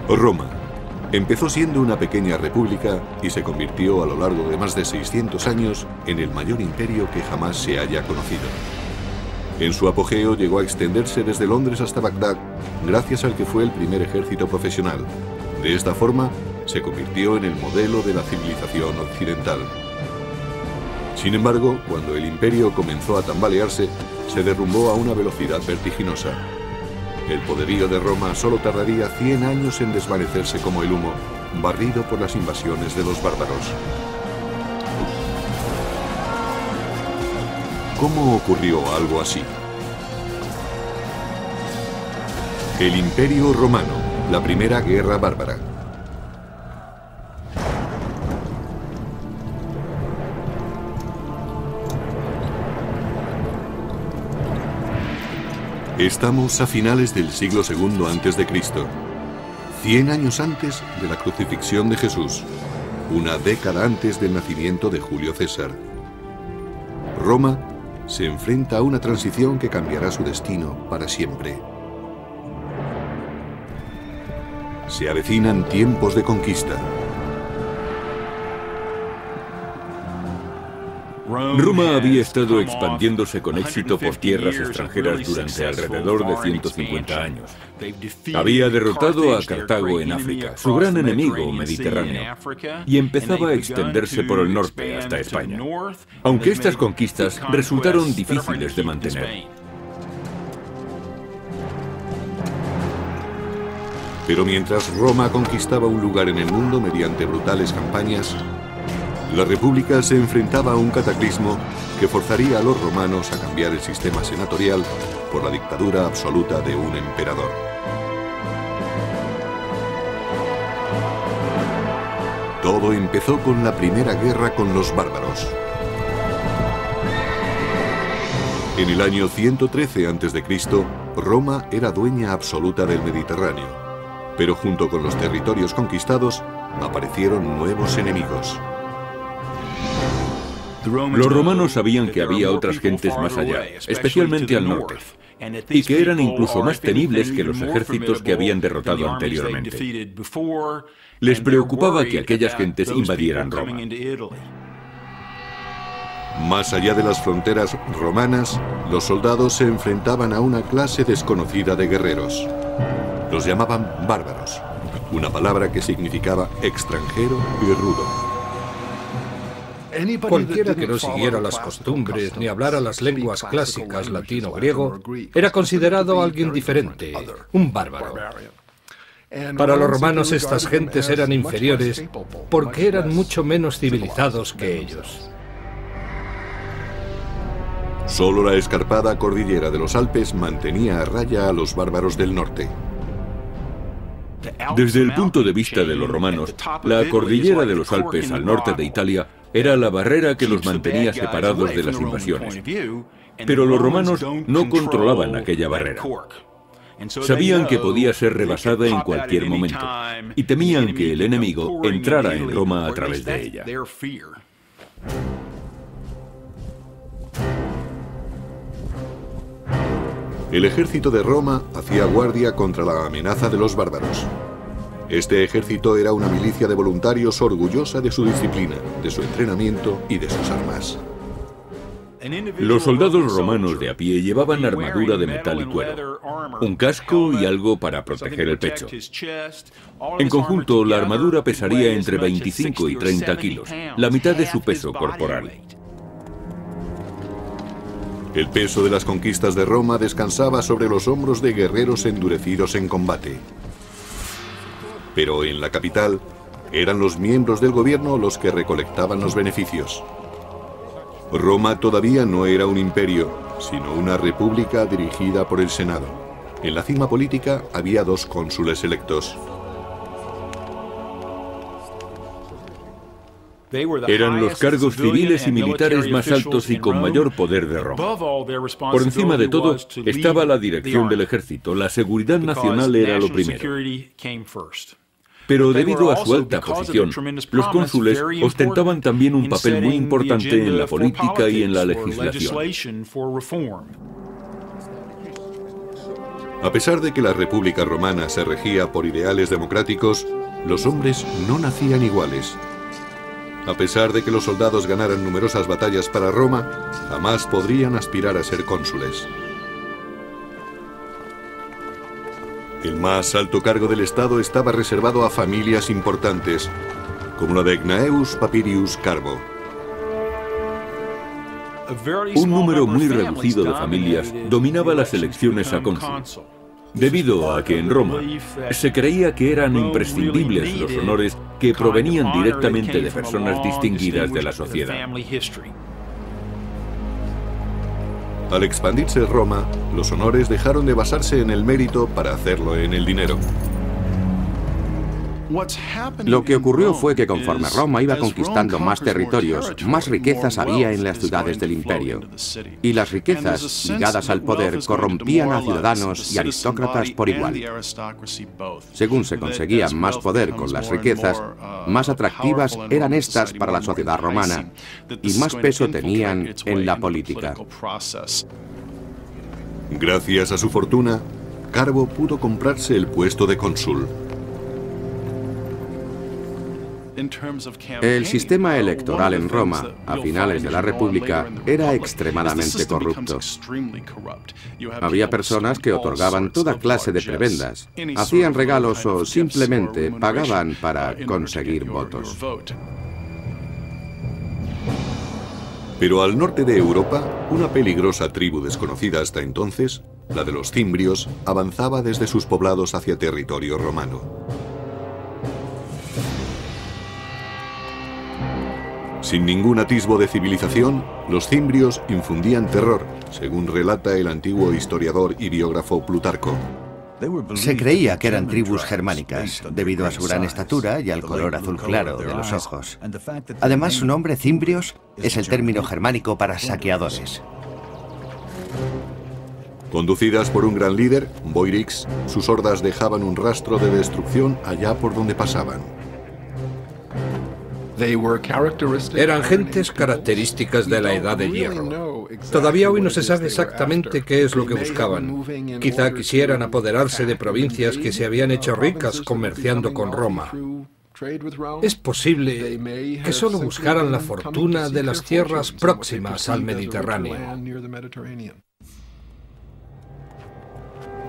Roma empezó siendo una pequeña república y se convirtió a lo largo de más de 600 años en el mayor imperio que jamás se haya conocido. En su apogeo llegó a extenderse desde Londres hasta Bagdad, gracias al que fue el primer ejército profesional. De esta forma, se convirtió en el modelo de la civilización occidental. Sin embargo, cuando el imperio comenzó a tambalearse, se derrumbó a una velocidad vertiginosa. El poderío de Roma solo tardaría 100 años en desvanecerse como el humo, barrido por las invasiones de los bárbaros. ¿Cómo ocurrió algo así? El Imperio Romano, la primera guerra bárbara. Estamos a finales del siglo II a.C., 100 años antes de la crucifixión de Jesús, una década antes del nacimiento de Julio César. Roma se enfrenta a una transición que cambiará su destino para siempre. Se avecinan tiempos de conquista. Roma había estado expandiéndose con éxito por tierras extranjeras durante alrededor de 150 años. Había derrotado a Cartago en África, su gran enemigo mediterráneo, y empezaba a extenderse por el norte hasta España, aunque estas conquistas resultaron difíciles de mantener. Pero mientras Roma conquistaba un lugar en el mundo mediante brutales campañas, la República se enfrentaba a un cataclismo que forzaría a los romanos a cambiar el sistema senatorial por la dictadura absoluta de un emperador. Todo empezó con la primera guerra con los bárbaros. En el año 113 a.C., Roma era dueña absoluta del Mediterráneo, pero junto con los territorios conquistados aparecieron nuevos enemigos. Los romanos sabían que había otras gentes más allá, especialmente al norte, y que eran incluso más temibles que los ejércitos que habían derrotado anteriormente. Les preocupaba que aquellas gentes invadieran Roma. Más allá de las fronteras romanas, los soldados se enfrentaban a una clase desconocida de guerreros. Los llamaban bárbaros, una palabra que significaba extranjero y rudo. Cualquiera que no siguiera las costumbres ni hablara las lenguas clásicas latino o griego era considerado alguien diferente, un bárbaro. Para los romanos estas gentes eran inferiores porque eran mucho menos civilizados que ellos. Solo la escarpada cordillera de los Alpes mantenía a raya a los bárbaros del norte. Desde el punto de vista de los romanos, la cordillera de los Alpes al norte de Italia era la barrera que los mantenía separados de las invasiones. Pero los romanos no controlaban aquella barrera. Sabían que podía ser rebasada en cualquier momento y temían que el enemigo entrara en Roma a través de ella. El ejército de Roma hacía guardia contra la amenaza de los bárbaros. Este ejército era una milicia de voluntarios orgullosa de su disciplina, de su entrenamiento y de sus armas. Los soldados romanos de a pie llevaban armadura de metal y cuero, un casco y algo para proteger el pecho. En conjunto, la armadura pesaría entre 25 y 30 kilos, la mitad de su peso corporal. El peso de las conquistas de Roma descansaba sobre los hombros de guerreros endurecidos en combate. Pero en la capital, eran los miembros del gobierno los que recolectaban los beneficios. Roma todavía no era un imperio, sino una república dirigida por el Senado. En la cima política había 2 cónsules electos. Eran los cargos civiles y militares más altos y con mayor poder de Roma. Por encima de todo estaba la dirección del ejército. La seguridad nacional era lo primero. Pero debido a su alta posición, los cónsules ostentaban también un papel muy importante en la política y en la legislación. A pesar de que la República Romana se regía por ideales democráticos, los hombres no nacían iguales. A pesar de que los soldados ganaran numerosas batallas para Roma, jamás podrían aspirar a ser cónsules. El más alto cargo del Estado estaba reservado a familias importantes, como la de Gnaeus Papirius Carbo. Un número muy reducido de familias dominaba las elecciones a cónsul, debido a que en Roma se creía que eran imprescindibles los honores que provenían directamente de personas distinguidas de la sociedad. Al expandirse Roma, los honores dejaron de basarse en el mérito para hacerlo en el dinero. Lo que ocurrió fue que conforme Roma iba conquistando más territorios, más riquezas había en las ciudades del imperio. Y las riquezas ligadas al poder corrompían a ciudadanos y aristócratas por igual. Según se conseguía más poder con las riquezas, más atractivas eran estas para la sociedad romana y más peso tenían en la política. Gracias a su fortuna, Carbo pudo comprarse el puesto de cónsul. El sistema electoral en Roma, a finales de la República, era extremadamente corrupto. Había personas que otorgaban toda clase de prebendas, hacían regalos o simplemente pagaban para conseguir votos. Pero al norte de Europa, una peligrosa tribu desconocida hasta entonces, la de los cimbrios, avanzaba desde sus poblados hacia territorio romano. Sin ningún atisbo de civilización, los cimbrios infundían terror, según relata el antiguo historiador y biógrafo Plutarco. Se creía que eran tribus germánicas, debido a su gran estatura y al color azul claro de los ojos. Además, su nombre, cimbrios, es el término germánico para saqueadores. Conducidas por un gran líder, Boirix, sus hordas dejaban un rastro de destrucción allá por donde pasaban. Eran gentes características de la Edad de Hierro. Todavía hoy no se sabe exactamente qué es lo que buscaban. Quizá quisieran apoderarse de provincias que se habían hecho ricas comerciando con Roma. Es posible que solo buscaran la fortuna de las tierras próximas al Mediterráneo.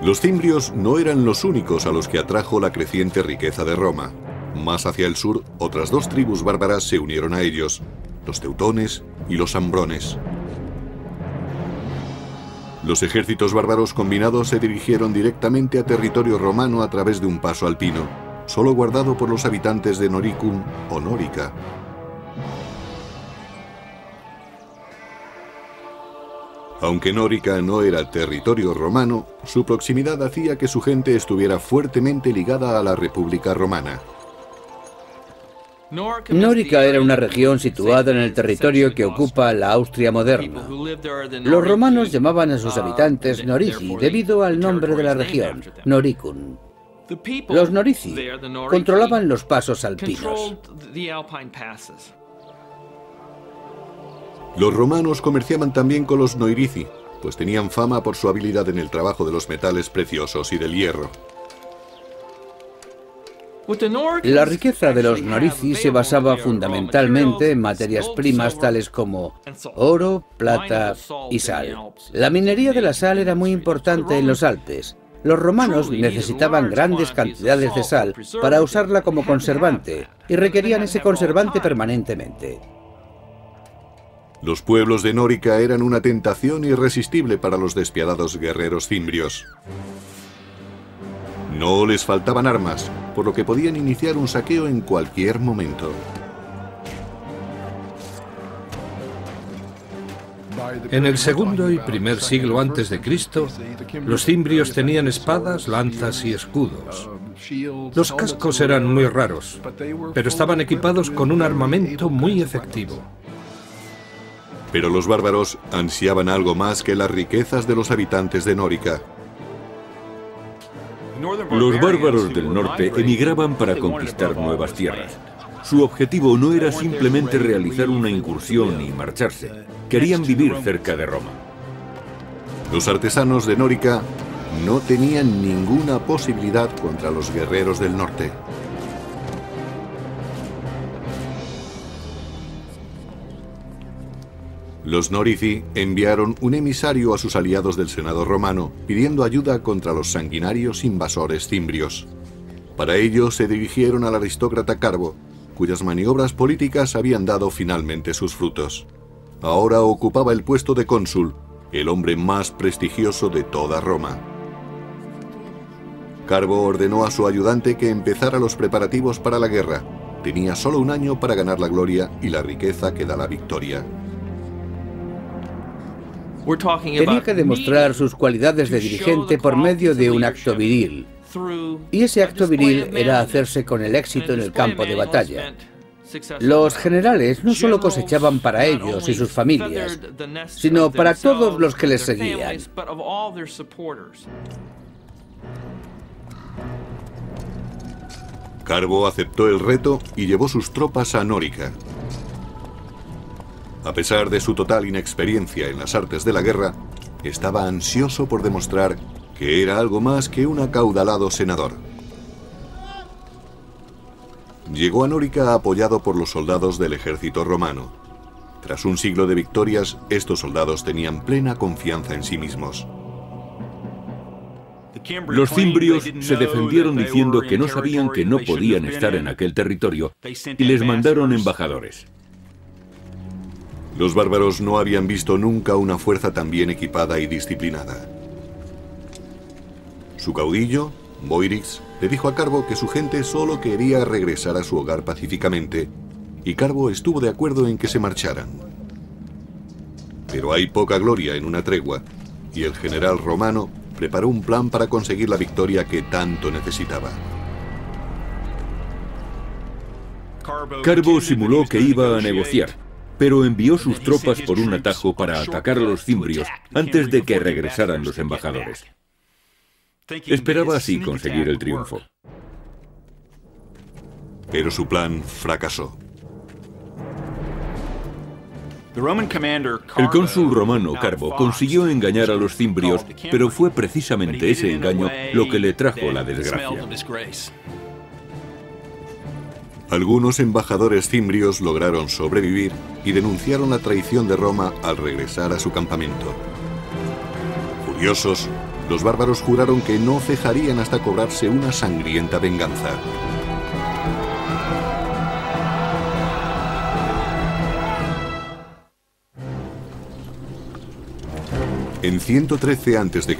Los cimbrios no eran los únicos a los que atrajo la creciente riqueza de Roma. Más hacia el sur, otras dos tribus bárbaras se unieron a ellos, los teutones y los ambrones. Los ejércitos bárbaros combinados se dirigieron directamente a territorio romano a través de un paso alpino, solo guardado por los habitantes de Noricum o Nórica. Aunque Nórica no era territorio romano, su proximidad hacía que su gente estuviera fuertemente ligada a la República Romana. Nórica era una región situada en el territorio que ocupa la Austria moderna. Los romanos llamaban a sus habitantes Norici debido al nombre de la región, Noricum. Los Norici controlaban los pasos alpinos. Los romanos comerciaban también con los Noirici, pues tenían fama por su habilidad en el trabajo de los metales preciosos y del hierro. La riqueza de los Norici se basaba fundamentalmente en materias primas tales como oro, plata y sal. La minería de la sal era muy importante en los Alpes. Los romanos necesitaban grandes cantidades de sal para usarla como conservante y requerían ese conservante permanentemente. Los pueblos de Nórica eran una tentación irresistible para los despiadados guerreros cimbrios. No les faltaban armas, por lo que podían iniciar un saqueo en cualquier momento. En el segundo y primer siglo antes de Cristo, los cimbrios tenían espadas, lanzas y escudos. Los cascos eran muy raros, pero estaban equipados con un armamento muy efectivo. Pero los bárbaros ansiaban algo más que las riquezas de los habitantes de Nórica. Los bárbaros del norte emigraban para conquistar nuevas tierras. Su objetivo no era simplemente realizar una incursión y marcharse. Querían vivir cerca de Roma. Los artesanos de Nórica no tenían ninguna posibilidad contra los guerreros del norte. Los Norici enviaron un emisario a sus aliados del Senado romano pidiendo ayuda contra los sanguinarios invasores cimbrios. Para ello se dirigieron al aristócrata Carbo, cuyas maniobras políticas habían dado finalmente sus frutos. Ahora ocupaba el puesto de cónsul, el hombre más prestigioso de toda Roma. Carbo ordenó a su ayudante que empezara los preparativos para la guerra. Tenía solo un año para ganar la gloria y la riqueza que da la victoria. Tenía que demostrar sus cualidades de dirigente por medio de un acto viril. Y ese acto viril era hacerse con el éxito en el campo de batalla. Los generales no solo cosechaban para ellos y sus familias, sino para todos los que les seguían. Carbo aceptó el reto y llevó sus tropas a Nórica. A pesar de su total inexperiencia en las artes de la guerra, estaba ansioso por demostrar que era algo más que un acaudalado senador. Llegó a Nórica apoyado por los soldados del ejército romano. Tras un siglo de victorias, estos soldados tenían plena confianza en sí mismos. Los cimbrios se defendieron diciendo que no sabían que no podían estar en aquel territorio y les mandaron embajadores. Los bárbaros no habían visto nunca una fuerza tan bien equipada y disciplinada. Su caudillo, Boirix, le dijo a Carbo que su gente solo quería regresar a su hogar pacíficamente, y Carbo estuvo de acuerdo en que se marcharan. Pero hay poca gloria en una tregua, y el general romano preparó un plan para conseguir la victoria que tanto necesitaba. Carbo simuló que iba a negociar, pero envió sus tropas por un atajo para atacar a los cimbrios antes de que regresaran los embajadores. Esperaba así conseguir el triunfo. Pero su plan fracasó. El cónsul romano Carbo consiguió engañar a los cimbrios, pero fue precisamente ese engaño lo que le trajo la desgracia. Algunos embajadores cimbrios lograron sobrevivir y denunciaron la traición de Roma al regresar a su campamento. Furiosos, los bárbaros juraron que no cejarían hasta cobrarse una sangrienta venganza. En 113 a.C.,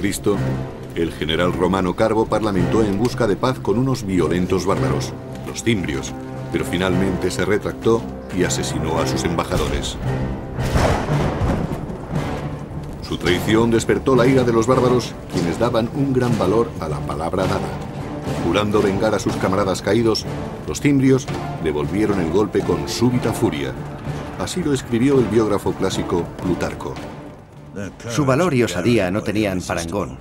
el general romano Carbo parlamentó en busca de paz con unos violentos bárbaros, los cimbrios, pero finalmente se retractó y asesinó a sus embajadores. Su traición despertó la ira de los bárbaros, quienes daban un gran valor a la palabra dada. Jurando vengar a sus camaradas caídos, los cimbrios devolvieron el golpe con súbita furia. Así lo escribió el biógrafo clásico Plutarco. Su valor y osadía no tenían parangón.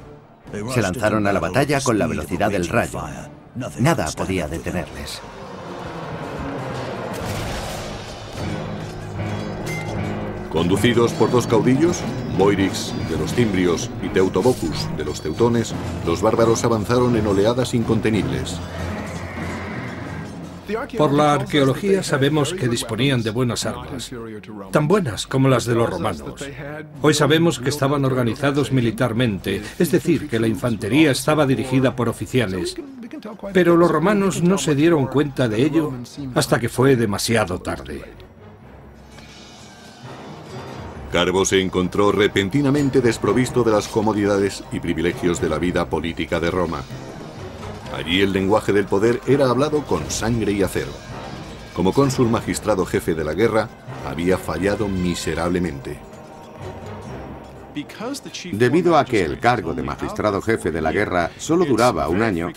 Se lanzaron a la batalla con la velocidad del rayo. Nada podía detenerles. Conducidos por dos caudillos, Boirix de los cimbrios y Teutobocus de los teutones, los bárbaros avanzaron en oleadas incontenibles. Por la arqueología sabemos que disponían de buenas armas, tan buenas como las de los romanos. Hoy sabemos que estaban organizados militarmente, es decir, que la infantería estaba dirigida por oficiales, pero los romanos no se dieron cuenta de ello hasta que fue demasiado tarde. Carbo se encontró repentinamente desprovisto de las comodidades y privilegios de la vida política de Roma. Allí el lenguaje del poder era hablado con sangre y acero. Como cónsul magistrado jefe de la guerra, había fallado miserablemente. Debido a que el cargo de magistrado jefe de la guerra solo duraba un año,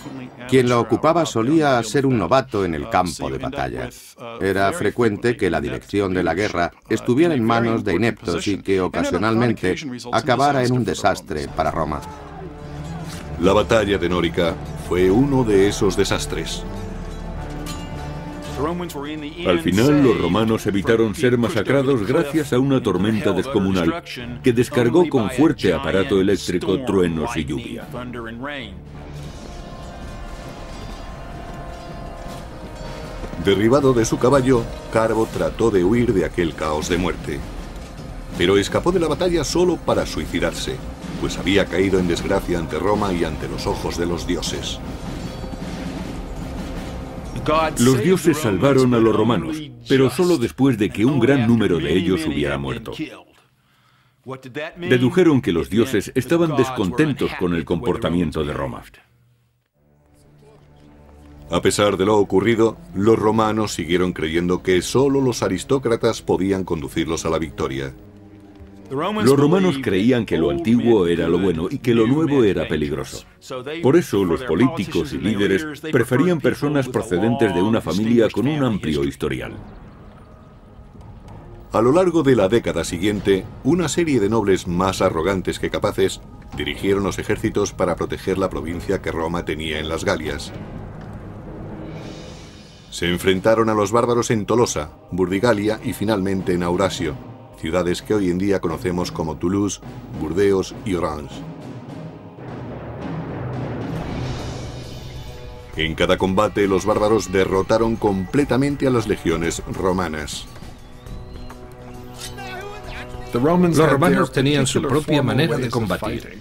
quien lo ocupaba solía ser un novato en el campo de batalla. Era frecuente que la dirección de la guerra estuviera en manos de ineptos y que ocasionalmente acabara en un desastre para Roma. La batalla de Nórica fue uno de esos desastres. Al final, los romanos evitaron ser masacrados gracias a una tormenta descomunal que descargó con fuerte aparato eléctrico truenos y lluvia. Derribado de su caballo, Carbo trató de huir de aquel caos de muerte. Pero escapó de la batalla solo para suicidarse, pues había caído en desgracia ante Roma y ante los ojos de los dioses. Los dioses salvaron a los romanos, pero solo después de que un gran número de ellos hubiera muerto. Dedujeron que los dioses estaban descontentos con el comportamiento de Roma. A pesar de lo ocurrido, los romanos siguieron creyendo que solo los aristócratas podían conducirlos a la victoria. Los romanos creían que lo antiguo era lo bueno y que lo nuevo era peligroso. Por eso los políticos y líderes preferían personas procedentes de una familia con un amplio historial. A lo largo de la década siguiente, una serie de nobles más arrogantes que capaces dirigieron los ejércitos para proteger la provincia que Roma tenía en las Galias. Se enfrentaron a los bárbaros en Tolosa, Burdigalia y finalmente en Aurasio, ciudades que hoy en día conocemos como Toulouse, Burdeos y Orange. En cada combate, los bárbaros derrotaron completamente a las legiones romanas. Los romanos tenían su propia manera de combatir.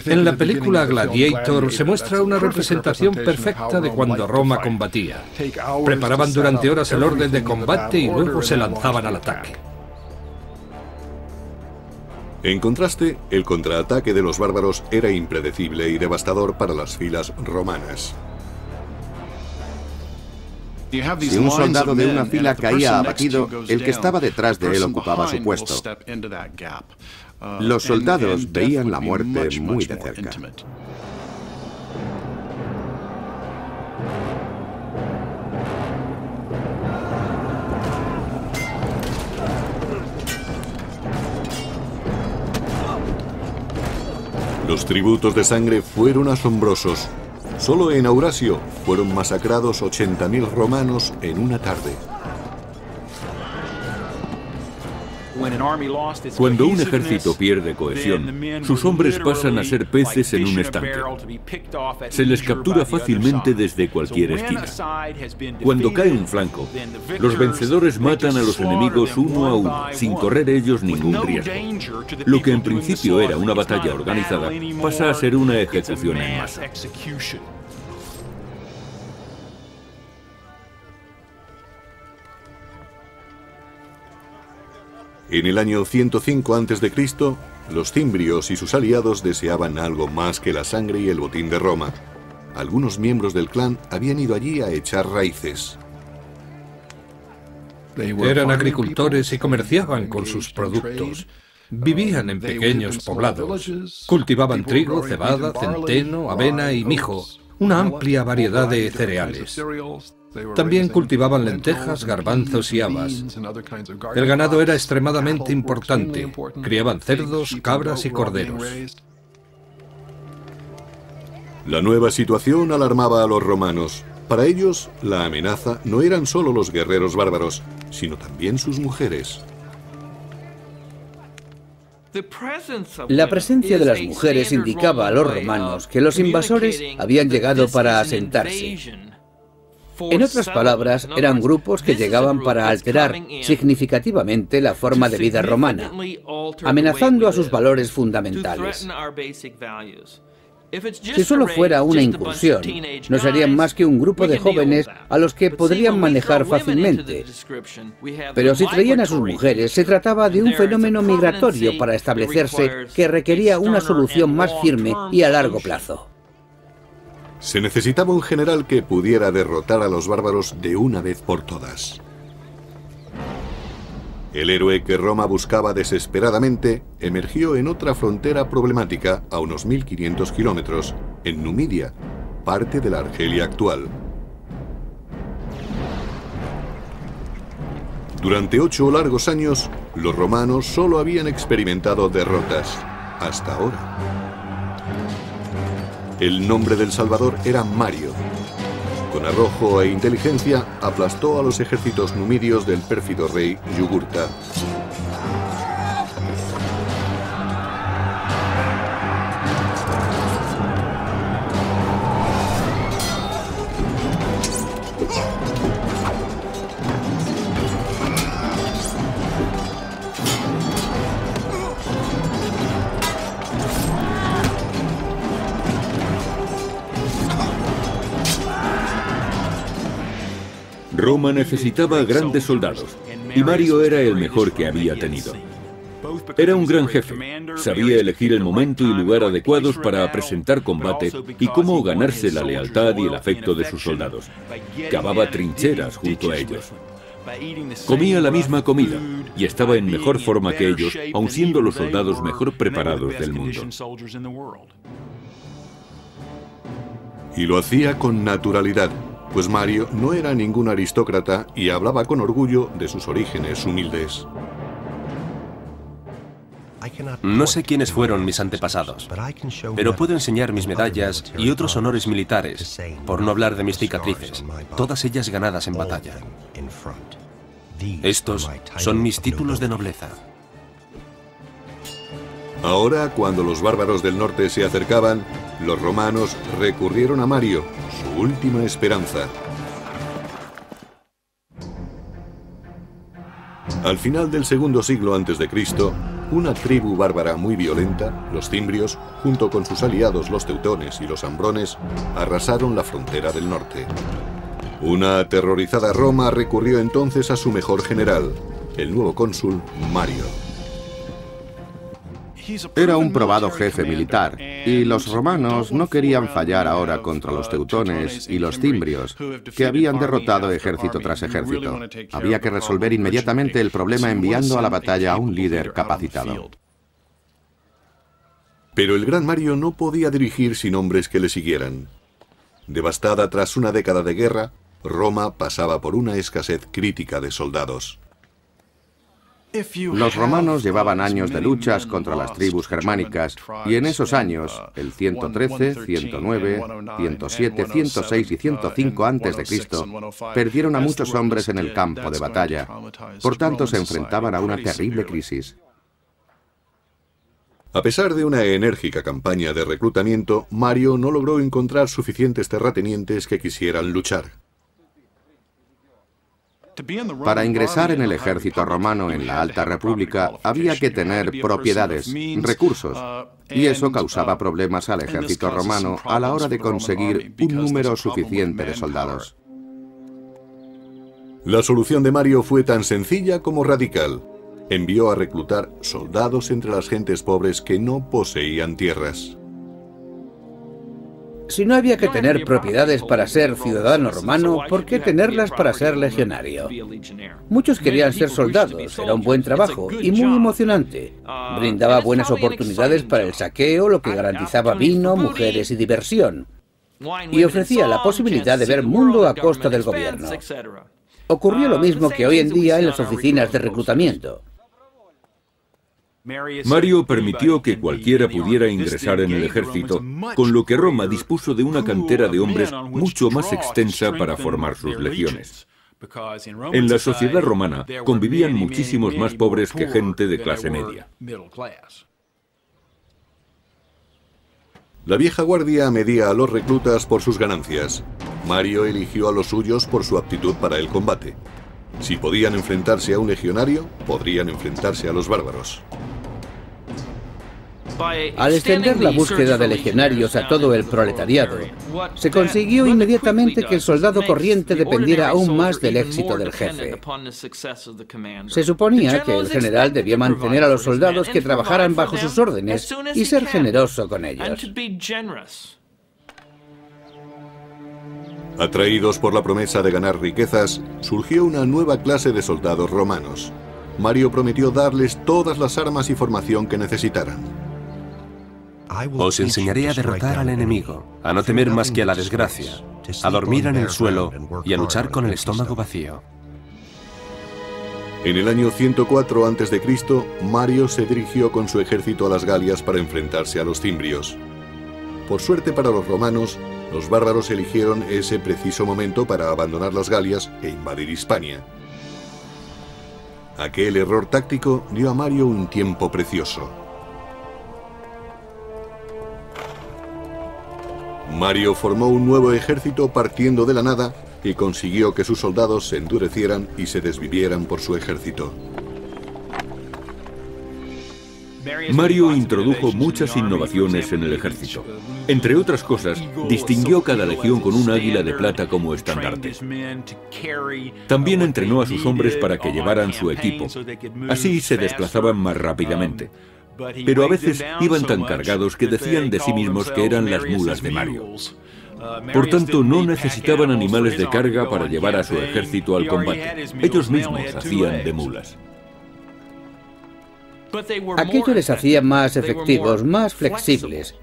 En la película Gladiator se muestra una representación perfecta de cuando Roma combatía. Preparaban durante horas el orden de combate y luego se lanzaban al ataque. En contraste, el contraataque de los bárbaros era impredecible y devastador para las filas romanas. Si un soldado de una fila caía abatido, el que estaba detrás de él ocupaba su puesto. Los soldados veían la muerte muy de cerca. Los tributos de sangre fueron asombrosos. Solo en Aurasio fueron masacrados 80.000 romanos en una tarde. Cuando un ejército pierde cohesión, sus hombres pasan a ser peces en un estanque. Se les captura fácilmente desde cualquier esquina. Cuando cae un flanco, los vencedores matan a los enemigos uno a uno, sin correr ellos ningún riesgo. Lo que en principio era una batalla organizada pasa a ser una ejecución en masa. En el año 105 a.C., los cimbrios y sus aliados deseaban algo más que la sangre y el botín de Roma. Algunos miembros del clan habían ido allí a echar raíces. Eran agricultores y comerciaban con sus productos. Vivían en pequeños poblados. Cultivaban trigo, cebada, centeno, avena y mijo, una amplia variedad de cereales. También cultivaban lentejas, garbanzos y habas. El ganado era extremadamente importante. Criaban cerdos, cabras y corderos. La nueva situación alarmaba a los romanos. Para ellos, la amenaza no eran solo los guerreros bárbaros, sino también sus mujeres. La presencia de las mujeres indicaba a los romanos que los invasores habían llegado para asentarse. En otras palabras, eran grupos que llegaban para alterar significativamente la forma de vida romana, amenazando a sus valores fundamentales. Si solo fuera una incursión, no serían más que un grupo de jóvenes a los que podrían manejar fácilmente. Pero si traían a sus mujeres, se trataba de un fenómeno migratorio para establecerse que requería una solución más firme y a largo plazo. Se necesitaba un general que pudiera derrotar a los bárbaros de una vez por todas. El héroe que Roma buscaba desesperadamente emergió en otra frontera problemática a unos 1500 kilómetros, en Numidia, parte de la Argelia actual. Durante 8 largos años, los romanos solo habían experimentado derrotas, hasta ahora. El nombre del Salvador era Mario. Con arrojo e inteligencia aplastó a los ejércitos numidios del pérfido rey Yugurta. Roma necesitaba grandes soldados, y Mario era el mejor que había tenido. Era un gran jefe, sabía elegir el momento y lugar adecuados para presentar combate y cómo ganarse la lealtad y el afecto de sus soldados. Cavaba trincheras junto a ellos. Comía la misma comida y estaba en mejor forma que ellos, aun siendo los soldados mejor preparados del mundo. Y lo hacía con naturalidad, pues Mario no era ningún aristócrata y hablaba con orgullo de sus orígenes humildes. No sé quiénes fueron mis antepasados, pero puedo enseñar mis medallas y otros honores militares, por no hablar de mis cicatrices, todas ellas ganadas en batalla. Estos son mis títulos de nobleza. Ahora, cuando los bárbaros del norte se acercaban, los romanos recurrieron a Mario, su última esperanza. Al final del segundo siglo a.C., una tribu bárbara muy violenta, los cimbrios, junto con sus aliados los teutones y los ambrones, arrasaron la frontera del norte. Una aterrorizada Roma recurrió entonces a su mejor general, el nuevo cónsul Mario. Era un probado jefe militar, y los romanos no querían fallar ahora contra los teutones y los cimbrios, que habían derrotado ejército tras ejército. Había que resolver inmediatamente el problema enviando a la batalla a un líder capacitado. Pero el gran Mario no podía dirigir sin hombres que le siguieran. Devastada tras una década de guerra, Roma pasaba por una escasez crítica de soldados. Los romanos llevaban años de luchas contra las tribus germánicas, y en esos años, el 113, 109, 107, 106 y 105 a.C., perdieron a muchos hombres en el campo de batalla. Por tanto, se enfrentaban a una terrible crisis. A pesar de una enérgica campaña de reclutamiento, Mario no logró encontrar suficientes terratenientes que quisieran luchar. Para ingresar en el ejército romano en la Alta República había que tener propiedades, recursos, y eso causaba problemas al ejército romano a la hora de conseguir un número suficiente de soldados. La solución de Mario fue tan sencilla como radical. Envió a reclutar soldados entre las gentes pobres que no poseían tierras. Si no había que tener propiedades para ser ciudadano romano, ¿por qué tenerlas para ser legionario? Muchos querían ser soldados, era un buen trabajo y muy emocionante. Brindaba buenas oportunidades para el saqueo, lo que garantizaba vino, mujeres y diversión. Y ofrecía la posibilidad de ver mundo a costa del gobierno. Ocurrió lo mismo que hoy en día en las oficinas de reclutamiento. Mario permitió que cualquiera pudiera ingresar en el ejército, con lo que Roma dispuso de una cantera de hombres mucho más extensa para formar sus legiones. En la sociedad romana convivían muchísimos más pobres que gente de clase media. La vieja guardia medía a los reclutas por sus ganancias. Mario eligió a los suyos por su aptitud para el combate. Si podían enfrentarse a un legionario, podrían enfrentarse a los bárbaros. Al extender la búsqueda de legionarios a todo el proletariado, se consiguió inmediatamente que el soldado corriente dependiera aún más del éxito del jefe. Se suponía que el general debía mantener a los soldados que trabajaran bajo sus órdenes y ser generoso con ellos. Atraídos por la promesa de ganar riquezas, surgió una nueva clase de soldados romanos. Mario prometió darles todas las armas y formación que necesitaran. Os enseñaré a derrotar al enemigo, a no temer más que a la desgracia, a dormir en el suelo y a luchar con el estómago vacío. En el año 104 a.C., Mario se dirigió con su ejército a las Galias para enfrentarse a los cimbrios. Por suerte para los romanos, Los bárbaros eligieron ese preciso momento para abandonar las Galias e invadir Hispania. Aquel error táctico dio a Mario un tiempo precioso. Mario formó un nuevo ejército partiendo de la nada y consiguió que sus soldados se endurecieran y se desvivieran por su ejército. Mario introdujo muchas innovaciones en el ejército. Entre otras cosas, distinguió cada legión con un águila de plata como estandarte. También entrenó a sus hombres para que llevaran su equipo. Así se desplazaban más rápidamente. Pero a veces iban tan cargados que decían de sí mismos que eran las mulas de Mario. Por tanto, no necesitaban animales de carga para llevar a su ejército al combate. Ellos mismos hacían de mulas. Aquello les hacía más efectivos, más flexibles.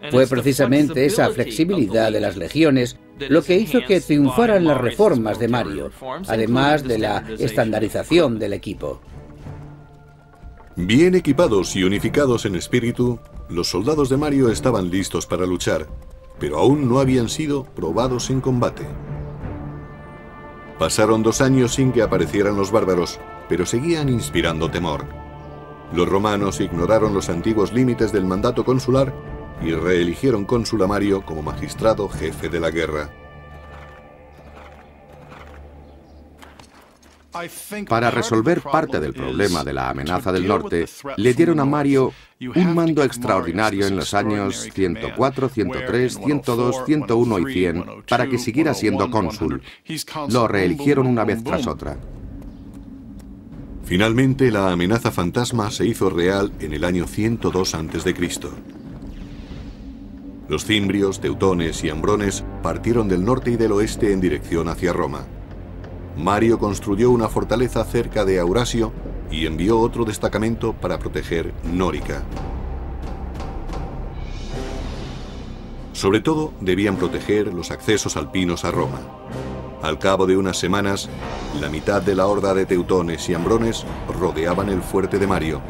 Fue precisamente esa flexibilidad de las legiones lo que hizo que triunfaran las reformas de Mario, además de la estandarización del equipo. Bien equipados y unificados en espíritu, los soldados de Mario estaban listos para luchar, pero aún no habían sido probados en combate. Pasaron 2 años sin que aparecieran los bárbaros, pero seguían inspirando temor. Los romanos ignoraron los antiguos límites del mandato consular y reeligieron cónsul a Mario como magistrado jefe de la guerra. Para resolver parte del problema de la amenaza del norte, le dieron a Mario un mando extraordinario en los años 104, 103, 102, 101 y 100 para que siguiera siendo cónsul. Lo reeligieron una vez tras otra. Finalmente, la amenaza fantasma se hizo real en el año 102 a.C. Los cimbrios, teutones y ambrones partieron del norte y del oeste en dirección hacia Roma. Mario construyó una fortaleza cerca de Aurasio y envió otro destacamento para proteger Nórica. Sobre todo, debían proteger los accesos alpinos a Roma. Al cabo de unas semanas, la mitad de la horda de teutones y ambrones rodeaban el fuerte de Mario.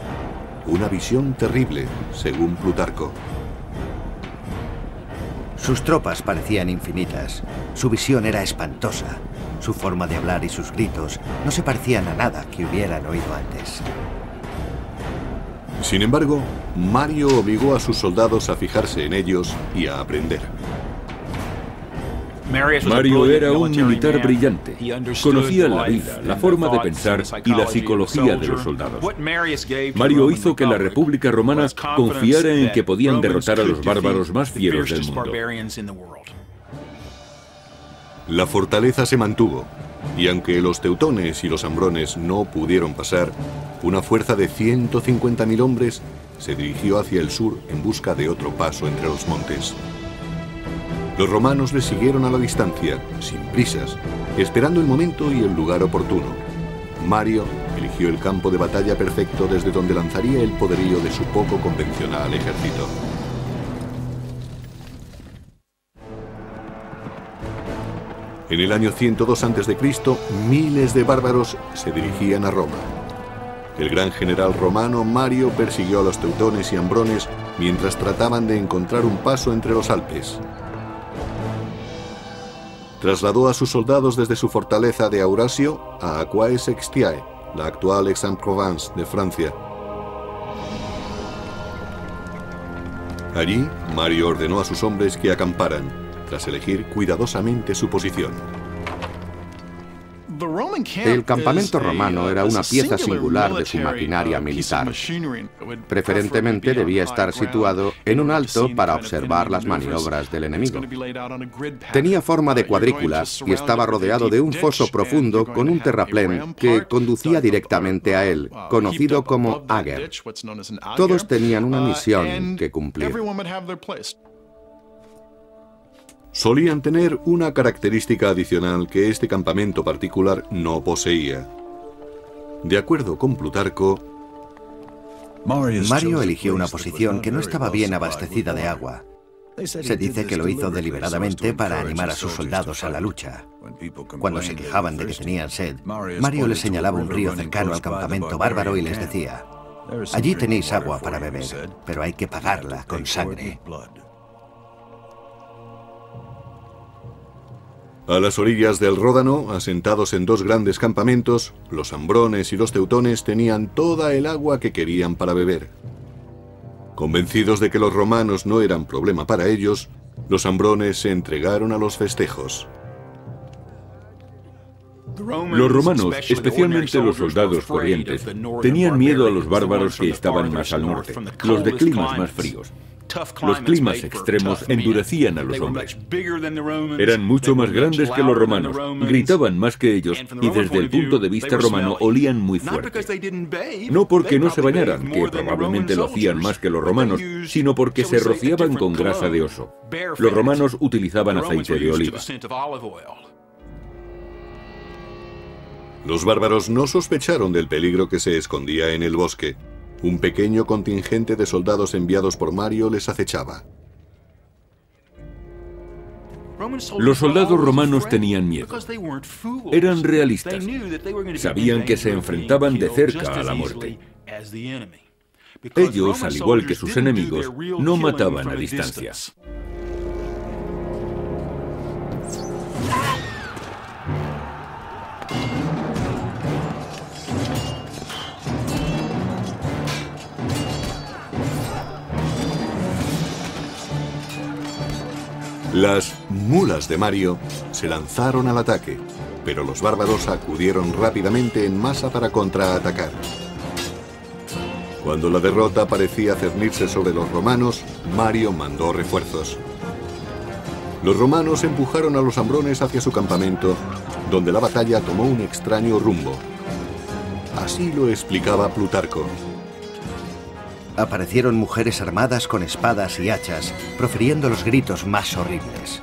Una visión terrible, según Plutarco. Sus tropas parecían infinitas. Su visión era espantosa. Su forma de hablar y sus gritos no se parecían a nada que hubieran oído antes. Sin embargo, Mario obligó a sus soldados a fijarse en ellos y a aprender. Mario era un militar brillante. Conocía la vida, la forma de pensar y la psicología de los soldados. Mario hizo que la República Romana confiara en que podían derrotar a los bárbaros más fieros del mundo. La fortaleza se mantuvo, y aunque los teutones y los ambrones no pudieron pasar, una fuerza de 150.000 hombres se dirigió hacia el sur en busca de otro paso entre los montes. Los romanos le siguieron a la distancia, sin prisas, esperando el momento y el lugar oportuno. Mario eligió el campo de batalla perfecto desde donde lanzaría el poderío de su poco convencional ejército. En el año 102 a.C., miles de bárbaros se dirigían a Roma. El gran general romano Mario persiguió a los teutones y ambrones mientras trataban de encontrar un paso entre los Alpes. Trasladó a sus soldados desde su fortaleza de Aurasio a Aquae-Sextiae, la actual Aix-en-Provence de Francia. Allí, Mario ordenó a sus hombres que acamparan, tras elegir cuidadosamente su posición. El campamento romano era una pieza singular de su maquinaria militar. Preferentemente debía estar situado en un alto para observar las maniobras del enemigo. Tenía forma de cuadrícula y estaba rodeado de un foso profundo con un terraplén que conducía directamente a él, conocido como Ager. Todos tenían una misión que cumplir. Solían tener una característica adicional que este campamento particular no poseía. De acuerdo con Plutarco, Mario eligió una posición que no estaba bien abastecida de agua. Se dice que lo hizo deliberadamente para animar a sus soldados a la lucha. Cuando se quejaban de que tenían sed, Mario les señalaba un río cercano al campamento bárbaro y les decía: allí tenéis agua para beber, pero hay que pagarla con sangre. A las orillas del Ródano, asentados en dos grandes campamentos, los ambrones y los teutones tenían toda el agua que querían para beber. Convencidos de que los romanos no eran problema para ellos, los ambrones se entregaron a los festejos. Los romanos, especialmente los soldados corrientes, tenían miedo a los bárbaros que estaban más al norte, los de climas más fríos. Los climas extremos endurecían a los hombres. Eran mucho más grandes que los romanos, gritaban más que ellos y desde el punto de vista romano olían muy fuerte. No porque no se bañaran, que probablemente lo hacían más que los romanos, sino porque se rociaban con grasa de oso. Los romanos utilizaban aceite de oliva. Los bárbaros no sospecharon del peligro que se escondía en el bosque. Un pequeño contingente de soldados enviados por Mario les acechaba. Los soldados romanos tenían miedo. Eran realistas. Sabían que se enfrentaban de cerca a la muerte. Ellos, al igual que sus enemigos, no mataban a distancia. Las mulas de Mario se lanzaron al ataque, pero los bárbaros acudieron rápidamente en masa para contraatacar. Cuando la derrota parecía cernirse sobre los romanos, Mario mandó refuerzos. Los romanos empujaron a los ambrones hacia su campamento, donde la batalla tomó un extraño rumbo. Así lo explicaba Plutarco. Aparecieron mujeres armadas con espadas y hachas, profiriendo los gritos más horribles.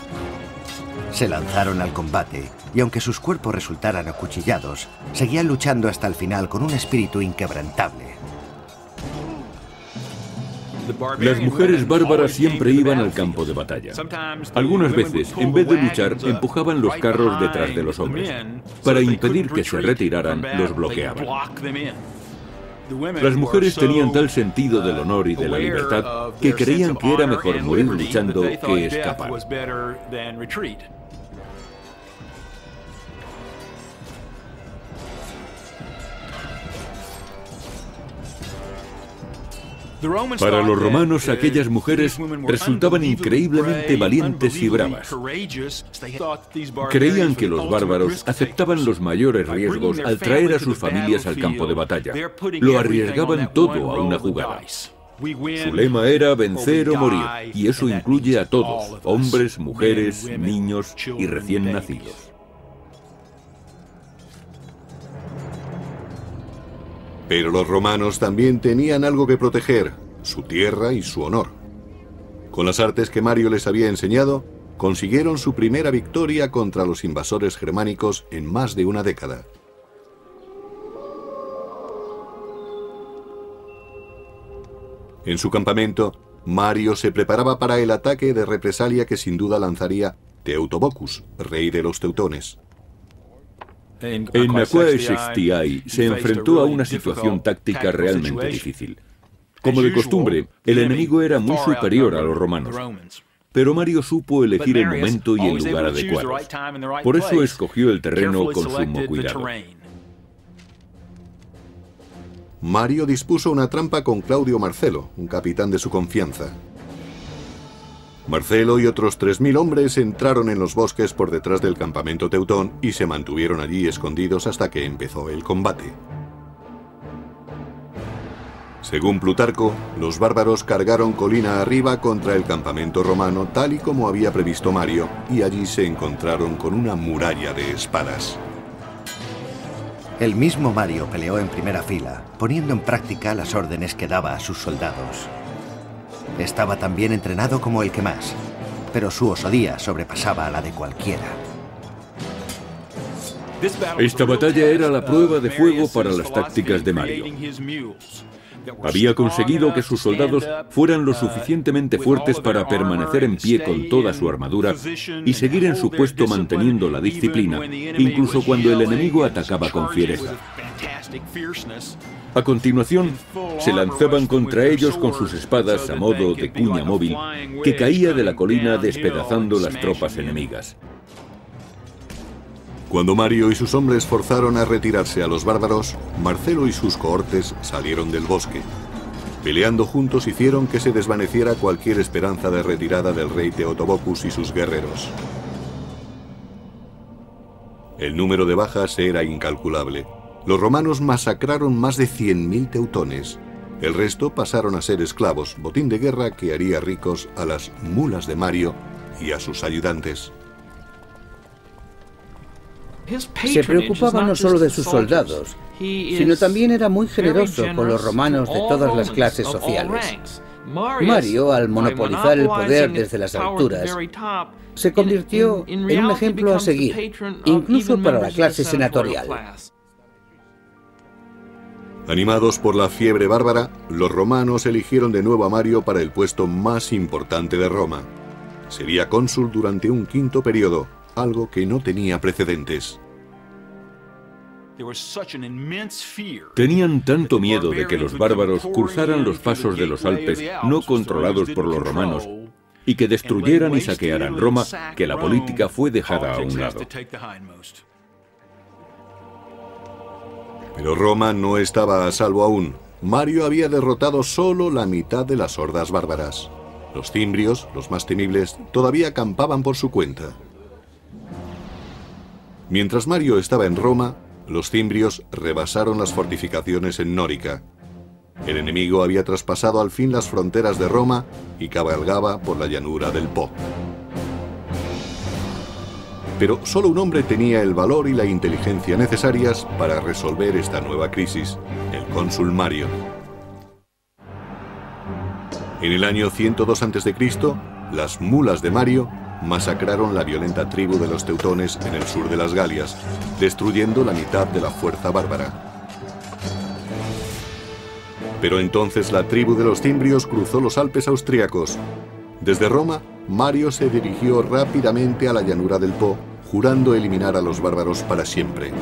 Se lanzaron al combate, y aunque sus cuerpos resultaran acuchillados, seguían luchando hasta el final con un espíritu inquebrantable. Las mujeres bárbaras siempre iban al campo de batalla. Algunas veces, en vez de luchar, empujaban los carros detrás de los hombres. Para impedir que se retiraran, los bloqueaban. Las mujeres tenían tal sentido del honor y de la libertad que creían que era mejor morir luchando que escapar. Para los romanos, aquellas mujeres resultaban increíblemente valientes y bravas. Creían que los bárbaros aceptaban los mayores riesgos al traer a sus familias al campo de batalla. Lo arriesgaban todo a una jugada. Su lema era vencer o morir, y eso incluye a todos, hombres, mujeres, niños y recién nacidos. Pero los romanos también tenían algo que proteger, su tierra y su honor. Con las artes que Mario les había enseñado, consiguieron su primera victoria contra los invasores germánicos en más de una década. En su campamento, Mario se preparaba para el ataque de represalia que sin duda lanzaría Teutobochus, rey de los teutones. En Aquae Sextiae se enfrentó a una situación táctica realmente difícil. Como de costumbre, el enemigo era muy superior a los romanos, pero Mario supo elegir el momento y el lugar adecuados. Por eso escogió el terreno con sumo cuidado. Mario dispuso una trampa con Claudio Marcelo, un capitán de su confianza. Marcelo y otros 3000 hombres entraron en los bosques por detrás del campamento teutón y se mantuvieron allí escondidos hasta que empezó el combate. Según Plutarco, los bárbaros cargaron colina arriba contra el campamento romano tal y como había previsto Mario, y allí se encontraron con una muralla de espadas. El mismo Mario peleó en primera fila, poniendo en práctica las órdenes que daba a sus soldados. Estaba tan bien entrenado como el que más, pero su osadía sobrepasaba a la de cualquiera. Esta batalla era la prueba de fuego para las tácticas de Mario. Había conseguido que sus soldados fueran lo suficientemente fuertes para permanecer en pie con toda su armadura y seguir en su puesto manteniendo la disciplina, incluso cuando el enemigo atacaba con fiereza. A continuación, se lanzaban contra ellos con sus espadas a modo de cuña móvil que caía de la colina despedazando las tropas enemigas. Cuando Mario y sus hombres forzaron a retirarse a los bárbaros, Marcelo y sus cohortes salieron del bosque. Peleando juntos hicieron que se desvaneciera cualquier esperanza de retirada del rey Teotobocus y sus guerreros. El número de bajas era incalculable. Los romanos masacraron más de 100.000 teutones. El resto pasaron a ser esclavos, botín de guerra que haría ricos a las mulas de Mario y a sus ayudantes. Se preocupaba no solo de sus soldados, sino también era muy generoso con los romanos de todas las clases sociales. Mario, al monopolizar el poder desde las alturas, se convirtió en un ejemplo a seguir, incluso para la clase senatorial. Animados por la fiebre bárbara, los romanos eligieron de nuevo a Mario para el puesto más importante de Roma. Sería cónsul durante un quinto periodo, algo que no tenía precedentes. Tenían tanto miedo de que los bárbaros cruzaran los pasos de los Alpes no controlados por los romanos y que destruyeran y saquearan Roma, que la política fue dejada a un lado. Pero Roma no estaba a salvo aún. Mario había derrotado solo la mitad de las hordas bárbaras. Los cimbrios, los más temibles, todavía acampaban por su cuenta. Mientras Mario estaba en Roma, los cimbrios rebasaron las fortificaciones en Nórica. El enemigo había traspasado al fin las fronteras de Roma y cabalgaba por la llanura del Po. Pero solo un hombre tenía el valor y la inteligencia necesarias para resolver esta nueva crisis, el cónsul Mario. En el año 102 a.C., las mulas de Mario masacraron la violenta tribu de los teutones en el sur de las Galias, destruyendo la mitad de la fuerza bárbara. Pero entonces la tribu de los cimbrios cruzó los Alpes austríacos. Desde Roma, Mario se dirigió rápidamente a la llanura del Po, jurando eliminar a los bárbaros para siempre.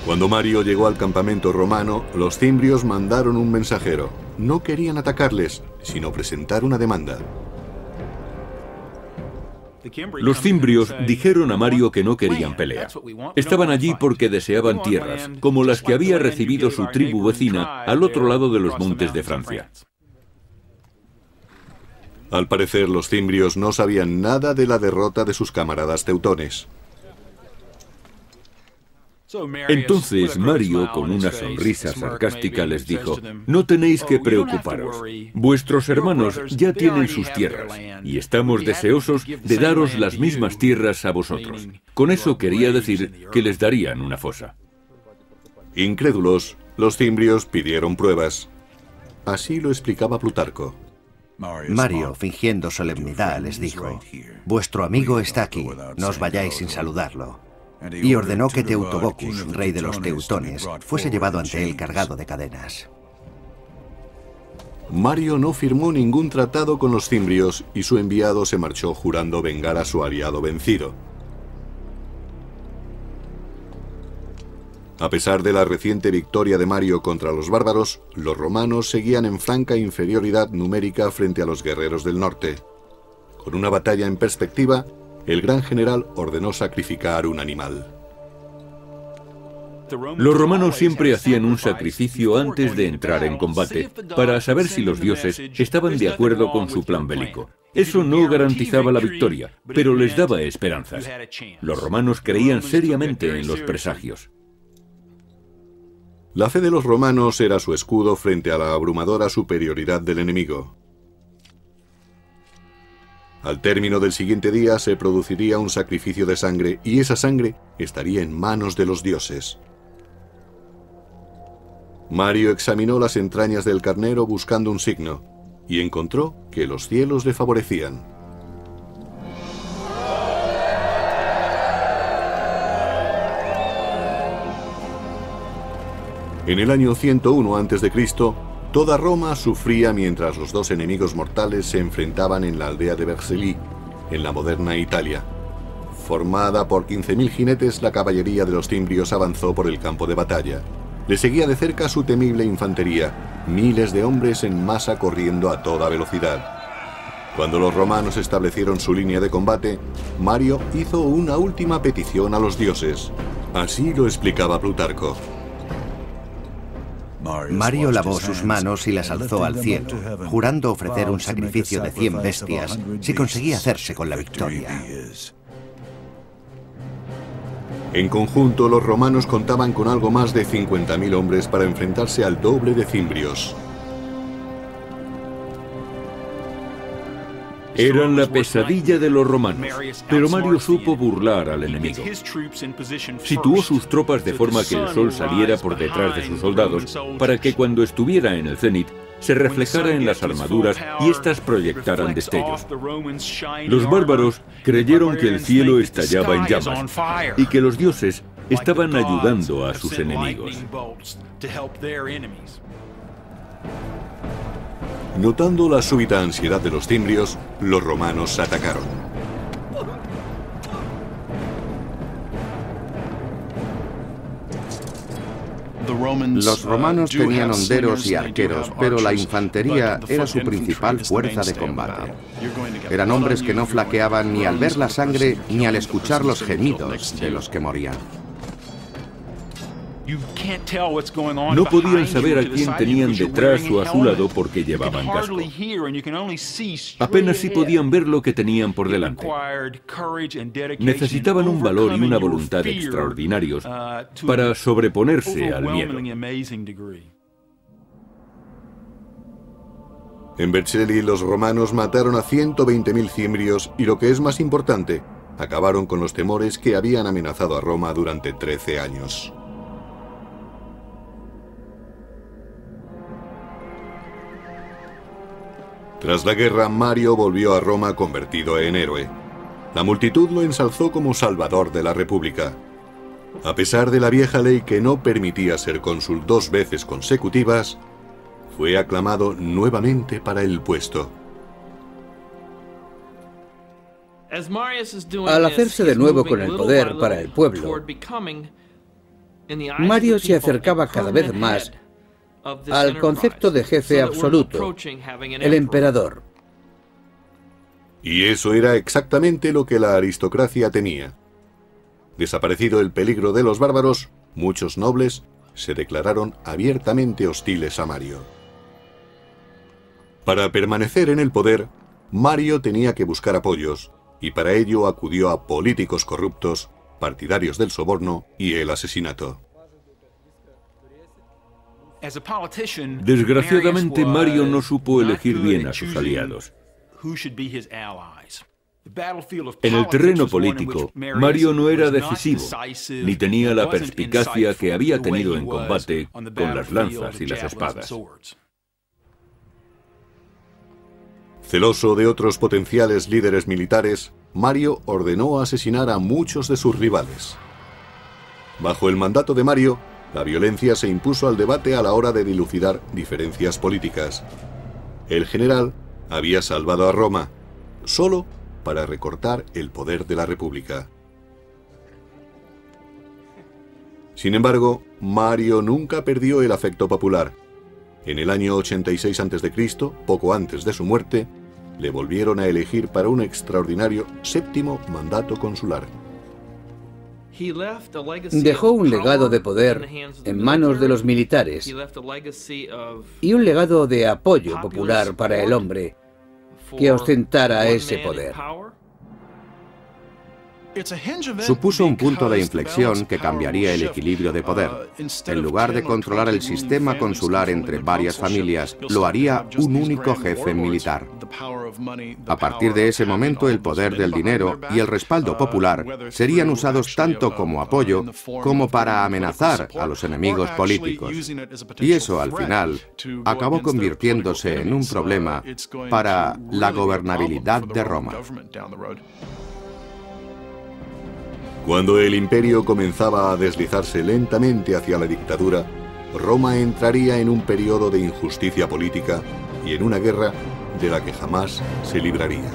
Cuando Mario llegó al campamento romano, los cimbrios mandaron un mensajero. No querían atacarles, sino presentar una demanda. Los cimbrios dijeron a Mario que no querían pelea. Estaban allí porque deseaban tierras, como las que había recibido su tribu vecina al otro lado de los montes de Francia. Al parecer, los cimbrios no sabían nada de la derrota de sus camaradas teutones. Entonces Mario, con una sonrisa sarcástica, les dijo: no tenéis que preocuparos. Vuestros hermanos ya tienen sus tierras, y estamos deseosos de daros las mismas tierras a vosotros. Con eso quería decir que les darían una fosa. Incrédulos, los cimbrios pidieron pruebas. Así lo explicaba Plutarco. Mario, fingiendo solemnidad, les dijo: vuestro amigo está aquí, no os vayáis sin saludarlo. Y ordenó que Teutobocus, rey de los teutones, fuese llevado ante él cargado de cadenas. Mario no firmó ningún tratado con los cimbrios y su enviado se marchó jurando vengar a su aliado vencido. A pesar de la reciente victoria de Mario contra los bárbaros, los romanos seguían en franca inferioridad numérica frente a los guerreros del norte. Con una batalla en perspectiva, el gran general ordenó sacrificar un animal. Los romanos siempre hacían un sacrificio antes de entrar en combate, para saber si los dioses estaban de acuerdo con su plan bélico. Eso no garantizaba la victoria, pero les daba esperanzas. Los romanos creían seriamente en los presagios. La fe de los romanos era su escudo frente a la abrumadora superioridad del enemigo. Al término del siguiente día se produciría un sacrificio de sangre y esa sangre estaría en manos de los dioses. Mario examinó las entrañas del carnero buscando un signo y encontró que los cielos le favorecían. En el año 101 a.C., toda Roma sufría mientras los dos enemigos mortales se enfrentaban en la aldea de Vercelli, en la moderna Italia. Formada por 15.000 jinetes, la caballería de los cimbrios avanzó por el campo de batalla. Le seguía de cerca su temible infantería, miles de hombres en masa corriendo a toda velocidad. Cuando los romanos establecieron su línea de combate, Mario hizo una última petición a los dioses. Así lo explicaba Plutarco. Mario lavó sus manos y las alzó al cielo, jurando ofrecer un sacrificio de 100 bestias si conseguía hacerse con la victoria. En conjunto, los romanos contaban con algo más de 50.000 hombres para enfrentarse al doble de cimbrios. Eran la pesadilla de los romanos, pero Mario supo burlar al enemigo. Situó sus tropas de forma que el sol saliera por detrás de sus soldados, para que cuando estuviera en el cenit, se reflejara en las armaduras y éstas proyectaran destellos. Los bárbaros creyeron que el cielo estallaba en llamas y que los dioses estaban ayudando a sus enemigos. Notando la súbita ansiedad de los cimbrios, los romanos atacaron. Los romanos tenían honderos y arqueros, pero la infantería era su principal fuerza de combate. Eran hombres que no flaqueaban ni al ver la sangre ni al escuchar los gemidos de los que morían. No podían saber a quién tenían detrás o a su lado porque llevaban casco. Apenas si podían ver lo que tenían por delante. Necesitaban un valor y una voluntad extraordinarios para sobreponerse al miedo. En Vercelli, los romanos mataron a 120.000 cimbrios y, lo que es más importante, acabaron con los temores que habían amenazado a Roma durante 13 años. Tras la guerra, Mario volvió a Roma convertido en héroe. La multitud lo ensalzó como salvador de la República. A pesar de la vieja ley que no permitía ser cónsul 2 veces consecutivas, fue aclamado nuevamente para el puesto. Al hacerse de nuevo con el poder para el pueblo, Mario se acercaba cada vez más al concepto de jefe absoluto, el emperador. Y eso era exactamente lo que la aristocracia temía. Desaparecido el peligro de los bárbaros, muchos nobles se declararon abiertamente hostiles a Mario. Para permanecer en el poder, Mario tenía que buscar apoyos, y para ello acudió a políticos corruptos, partidarios del soborno y el asesinato. Desgraciadamente, Mario no supo elegir bien a sus aliados. En el terreno político, Mario no era decisivo, ni tenía la perspicacia que había tenido en combate con las lanzas y las espadas. Celoso de otros potenciales líderes militares, Mario ordenó asesinar a muchos de sus rivales. Bajo el mandato de Mario, la violencia se impuso al debate a la hora de dilucidar diferencias políticas. El general había salvado a Roma, solo para recortar el poder de la República. Sin embargo, Mario nunca perdió el afecto popular. En el año 86 a.C., poco antes de su muerte, le volvieron a elegir para un extraordinario 7º mandato consular. Dejó un legado de poder en manos de los militares y un legado de apoyo popular para el hombre que ostentara ese poder. Supuso un punto de inflexión que cambiaría el equilibrio de poder. En lugar de controlar el sistema consular entre varias familias, lo haría un único jefe militar. A partir de ese momento, el poder del dinero y el respaldo popular serían usados tanto como apoyo como para amenazar a los enemigos políticos. Y eso, al final, acabó convirtiéndose en un problema para la gobernabilidad de Roma. Cuando el imperio comenzaba a deslizarse lentamente hacia la dictadura, Roma entraría en un periodo de injusticia política y en una guerra de la que jamás se libraría.